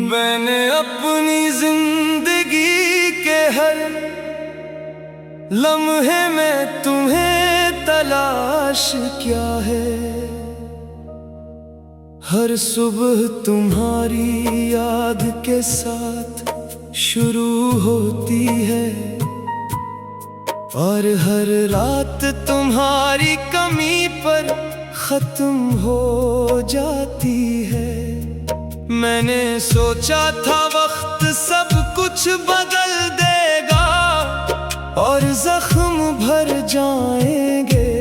मैंने अपनी जिंदगी के हर लम्हे में तुम्हें तलाश किया है। हर सुबह तुम्हारी याद के साथ शुरू होती है और हर रात तुम्हारी कमी पर खत्म हो जाती है। मैंने सोचा था वक्त सब कुछ बदल देगा और जख्म भर जाएंगे,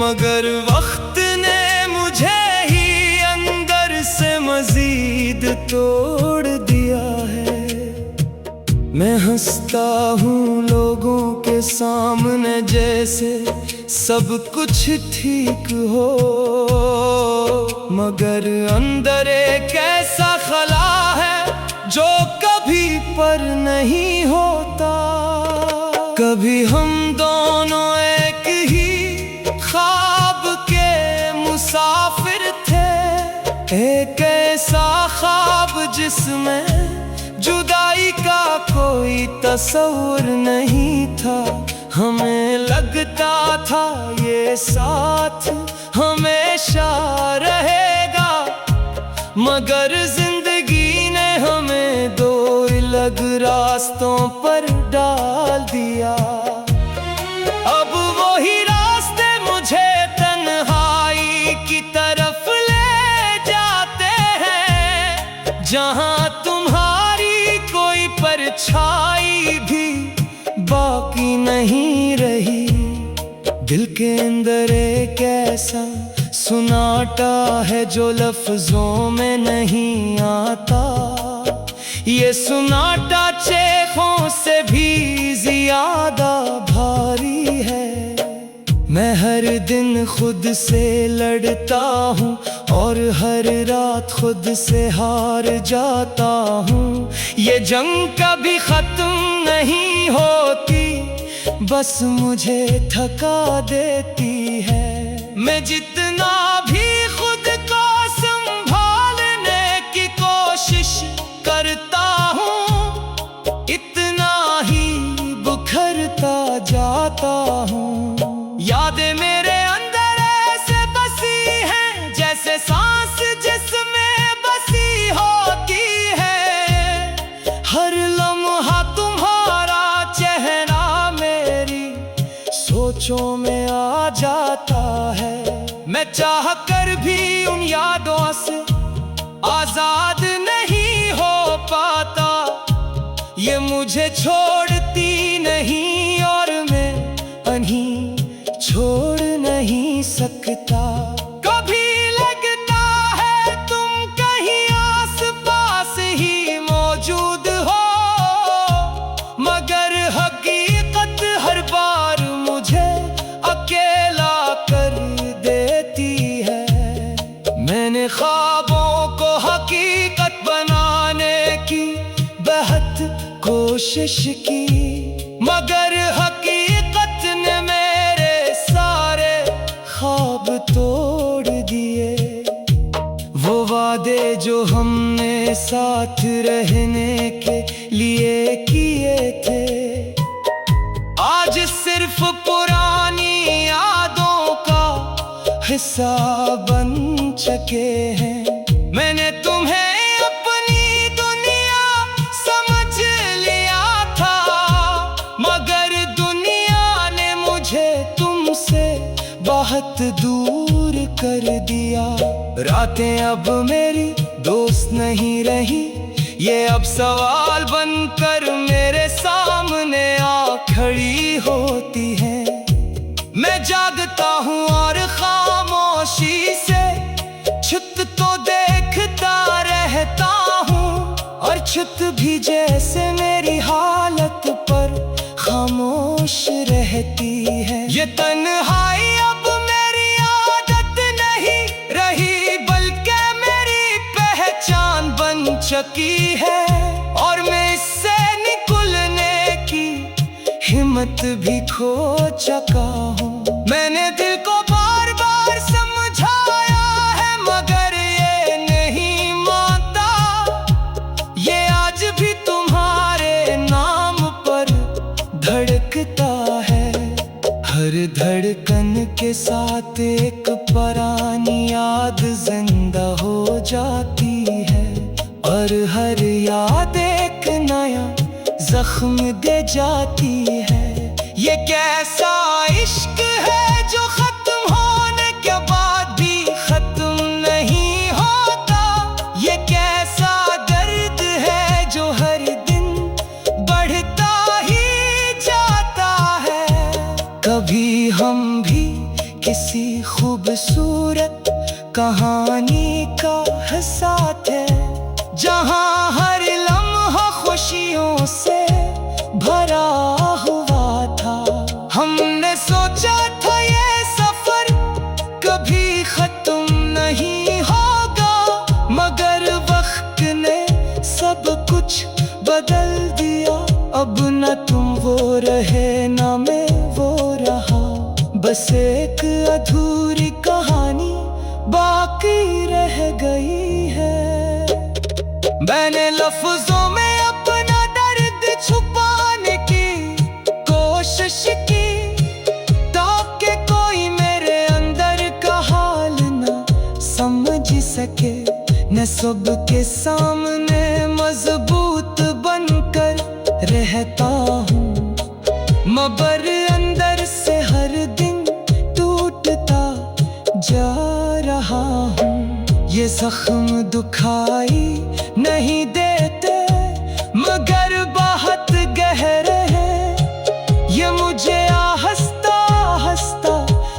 मगर वक्त ने मुझे ही अंदर से मजीद तोड़ दिया है। मैं हंसता हूँ लोगों के सामने जैसे सब कुछ ठीक हो, मगर अंदर एक ऐसा खला है जो कभी पर नहीं होता। कभी हम दोनों एक ही ख्वाब के मुसाफिर थे, एक ऐसा ख्वाब जिसमें जुदाई का कोई तस्वीर नहीं था। हमें लगता था ये साथ हमेशा रहेगा, मगर जिंदगी ने हमें दो अलग रास्तों पर डाल दिया। अब वही रास्ते मुझे तन्हाई की तरफ ले जाते हैं, जहां तुम्हारी कोई परछाई भी बाकी नहीं रही। दिल के अंदर एक ऐसा सुनाटा है जो लफ्जों में नहीं आता। ये सुनाटा चेखों से भी ज्यादा भारी है। मैं हर दिन खुद से लड़ता हूँ और हर रात खुद से हार जाता हूँ। ये जंग कभी खत्म नहीं होती, बस मुझे थका देती है। मैं जितना भी खुद को संभालने की कोशिश करता हूँ, इतना ही बिखरता जाता हूँ। यादें मेरे अंदर ऐसे बसी हैं जैसे सांस जिसमें बसी होती है। हर लम्हा तुम्हारा चेहरा मेरी सोचों में आ जाता है। मैं चाह कर भी उन यादों से आजाद नहीं हो पाता। ये मुझे छोड़ती नहीं और मैं उन्हें छोड़ नहीं सकता। कभी लगता है तुम कहीं आस पास ही मौजूद हो, मगर हकीकत हर बार मुझे अकेला कर देती है। मैंने ख्वाबों को हकीकत बनाने की बहुत कोशिश की, मगर हकीकत ने मेरे सारे ख्वाब तोड़ दिए। वो वादे जो हमने साथ रहने के लिए किए थे, आज सिर्फ पुरानी यादों का हिस्सा बन चुके हैं। मैंने तुम्हें अपनी दुनिया समझ लिया था, मगर दुनिया ने मुझे तुमसे बहुत दूर कर दिया। रातें अब मेरी दोस्त नहीं रही, ये अब सवाल बनकर मेरे सामने आ खड़ी होती है। मैं जागता हूँ और खामोशी से छत तो देखता रहता हूँ, और छत भी जैसे मेरी हालत पर खामोश रहती है। ये तन्हाई अब मेरी आदत नहीं रही, बल्कि मेरी पहचान बन चुकी है, और मैं इससे निकलने की हिम्मत भी खो चुका हूँ। मैंने दिल को बार बार समझाया है मगर ये नहीं मानता। ये आज भी तुम्हारे नाम पर धड़कता है। हर धड़कन के साथ एक पुरानी याद जिंदा हो जाती है और हर याद एक नया जख्म दे जाती है। ये कैसा इश्क है जो खत्म होने के बाद भी खत्म नहीं होता। ये कैसा दर्द है जो हर दिन बढ़ता ही जाता है। कभी हम भी किसी खूबसूरत कहानी का हिस्सा थे जहां हर लम्हा खुशियों से भरा हुआ था। हमने सोचा था ये सफर कभी खत्म नहीं होगा मगर वक्त ने सब कुछ बदल दिया। अब न तुम वो रहे न मैं वो रहा, बस एक अधूरी कहानी बाकी रह गई है। मैंने लफ्जों में अपना दर्द छुपाने की कोशिश की ताकि कोई मेरे अंदर का हाल न समझ सके। न सबके सामने मजबूत बनकर रहता हूँ मगर अंदर से हर दिन टूटता जा रहा हूँ। ये जख्म दुखाई नहीं देते मगर बहुत गहरे हैं। ये मुझे आहिस्ता आहिस्ता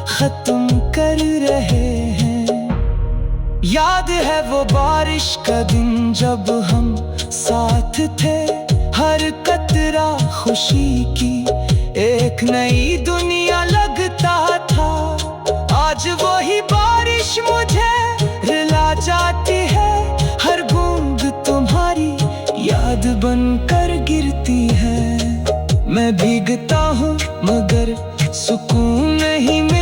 खत्म कर रहे हैं। याद है वो बारिश का दिन जब हम साथ थे, हर कतरा खुशी की एक नई दुनिया लगता था। आज वही बारिश मुझे रुला जाती है, हर बूंद तुम्हारी याद बनकर गिरती है। मैं भीगता हूँ मगर सुकून नहीं मिलता।